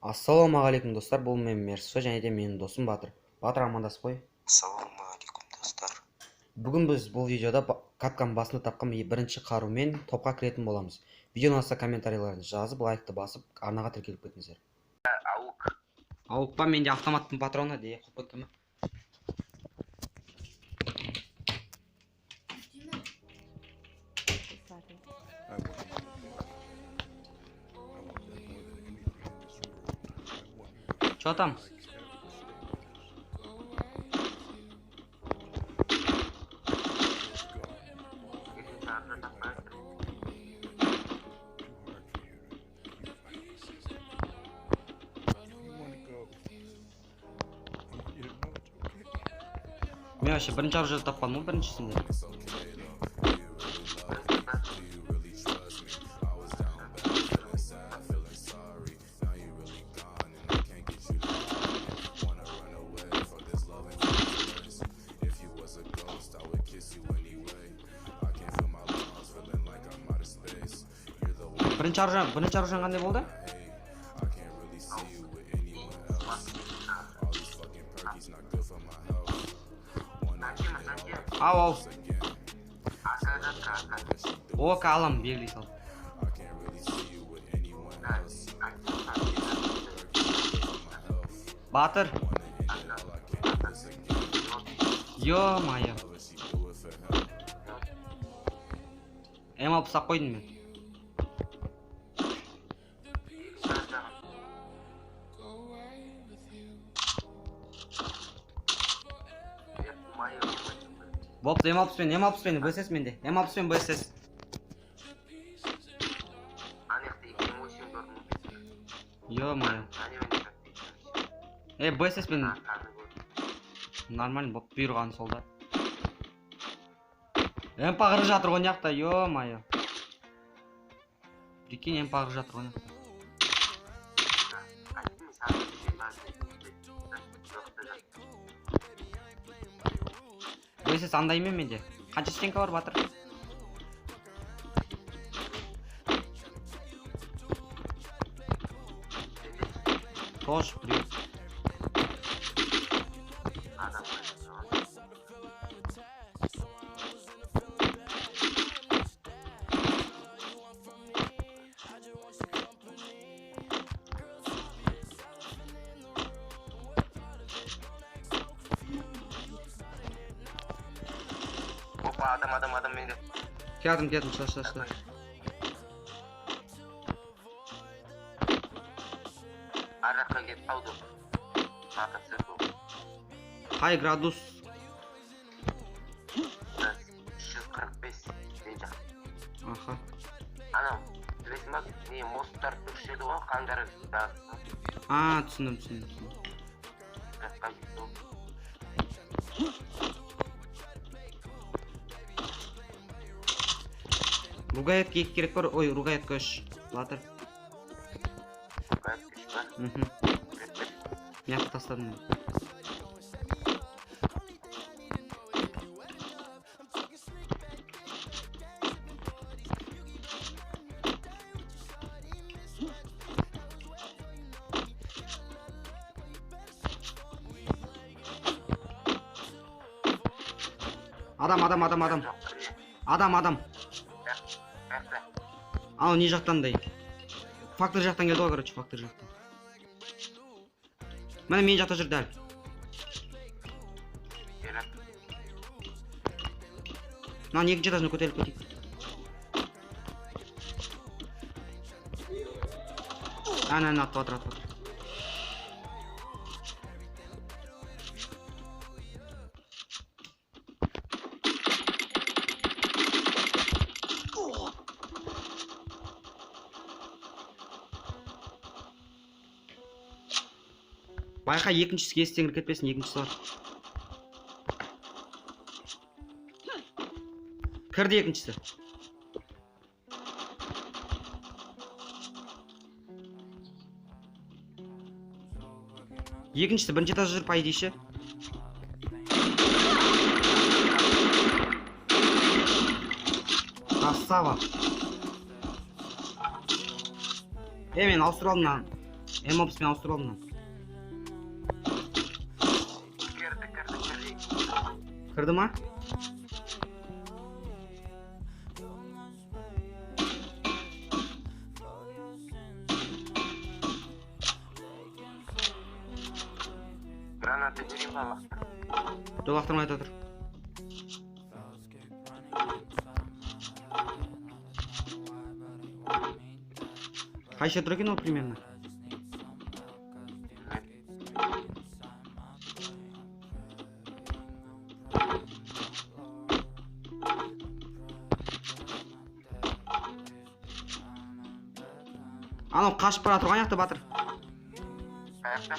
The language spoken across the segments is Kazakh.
Ассалаумағалейкум достар, бұл мен Мерсо және де менің досым Батыр. Батыр, амандасып қой. Ассалаумағалейкум достар. Бүгін біз бұл видеода катканың басында тапқан бірінші қарумен топқа кіретін боламыз. Видеоны аса комментарийлерді жазып, лайкты басып, арнаға тіркеліп кетіңіздер. Ауық па, менде автоматтың патроны дей қойып кеткен. Что там? Мен вообще бірінші оружие тапқаным ғой біріншісінде. Бірінші оружие қандай болды? Ау. О, қалам белгілей сал. Батыр. Ё-моё. М60 қойдым мен. Бопты, М60 БСС менде. М60 БСС. Ё-моё. БСС мен нормально боп бұйырған солда. МП қырық жатыр ғой неқта, ё-моё. Прикинь, МП қырық жатыр ғой неқта. БСС андай ме менде? Қанша стенка бар, Батыр? Тош, блин. Адам менде. Келдім, шаш. Араққа кетіп қалды. Қай градус? 345 дей жақ. Аха. Анау, білесің ба, не мосттар түршеді ғой, қандары Түсіндім. Ругаетке екі керек бар. Ой, ругаетке үш. Батыр. Ругаетке үш бар? Мен ақ тастадым. Адам. Ал не жақтандай? Фактор жақтан келді ғой, короче, фактор жақтан. Міне мен жақта жүр дәл. Мына екінші этажына көтеріліп кетейік. Атып атыр. Байқа, екіншісі естеңгір кетпесін, екіншісі бар. Кірді екіншісі. Екіншісі бірінші этажда жүр, по идее ше. Красава. Мен ауыстырып алдым. М60 мен ауыстырып алдым. Кірді. Кірді ма? Граната берейін ба лақтыр. Жоқ, лақтырмай айта тұр. Қайша тұр екен ол примерно? Анау қашып бара тұрған яқты батыр. Қаяқта?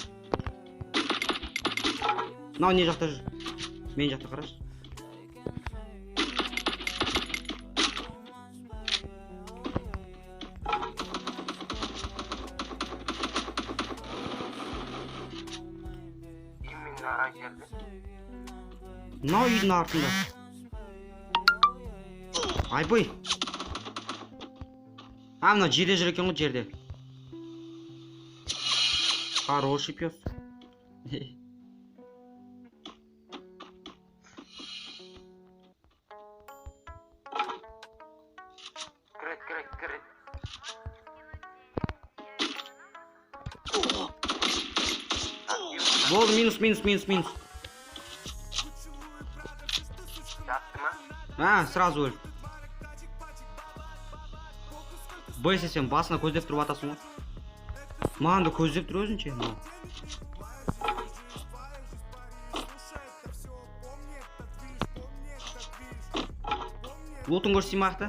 Мынау не жақта жүр? Мен жақта қарашы. Именно ара келді. Мынау үйдің артында. Айбой. Мынау жерде жүр екен ғой, жерде. Хороший пес. Кірет. Болды, минус. Жатты ма? Сразу өл. Бойся, сен басына көздеп тұрып атасың ғой. Маған да көздеп тұр өзінше. Лутын көрсей мақты.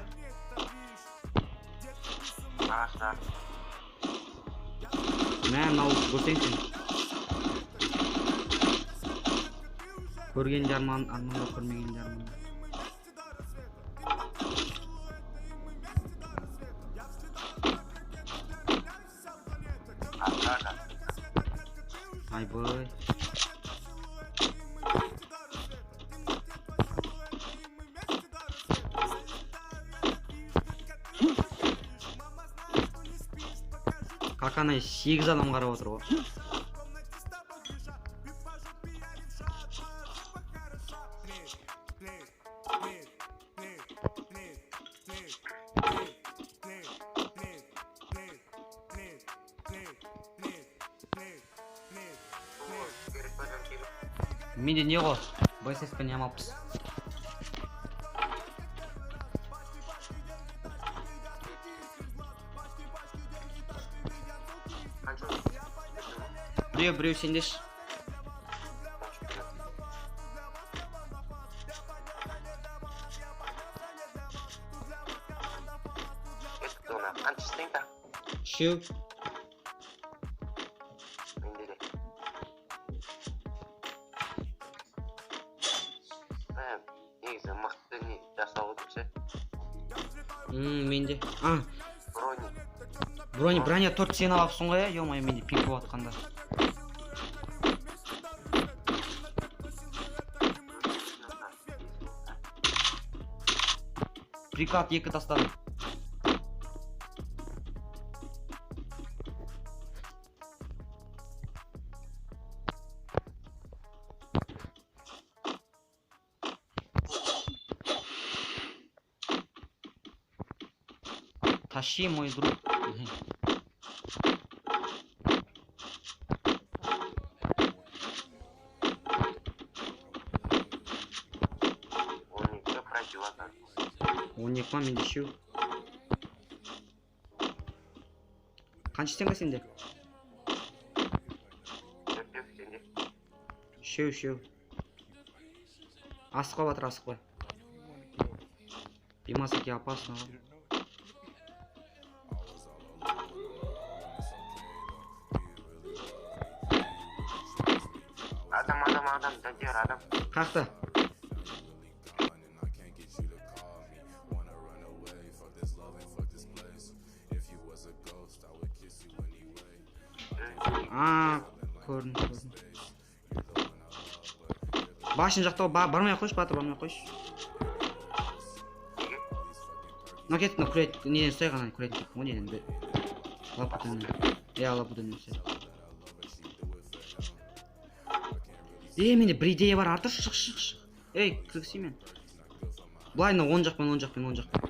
Ағашта. Мынау көрсең сен. Көрген жарман, арманда көрмеген жарман. Айбой. Каканай 8 адам қарап отыр ғой. Менде не ғой? БСС-пен ямаппыз. Біреу сендеш. Қаншыстың да? Үшеу. Менде де. Негізі мықты не жасауы тұрса. Менде. Броня 4 сен алапсың ғой, ё-май, менде пинг болып атқанда. Прикат 2 тастадым. Тащи, мой друг. Он не к маме дещу. Қанша теңге сенде? Үшеу. Асықпа батыр, асықпа. Пимасаки опасно. Адам, дадер, адам. Қақты? Көрдім. Башын жақтау бармай қойш, батыр, бармай қойш. Мына кетті, неден ұстай ғана, көретін кетті ғой, неден бе. Лапутин. Лапутин. Менде бір идея бар, Артур, шық. Ей, кіргісей мен. Былайына оң жақпен.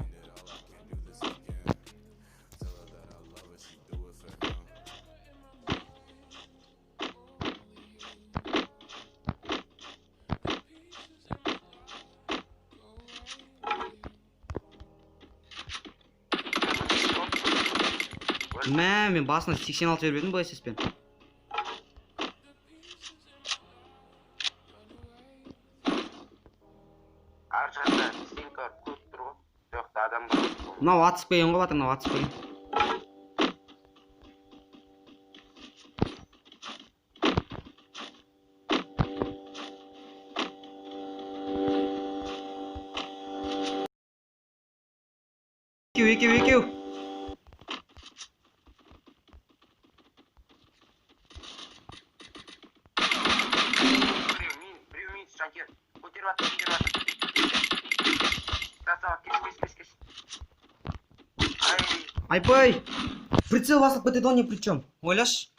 Мен басына 86 беріп едім бұл SS-пен. Ар жақта стенка көп тұр ғой. Жоқта адам бар. Мынау атысып келген ғой, батыр, мынау атысып келген. Екеу. Біреу мен шанкер. Көтеріп атыр. Красава, кеш. Айбай! Прицел басылып кетеді, он не при чем. Ойлаш?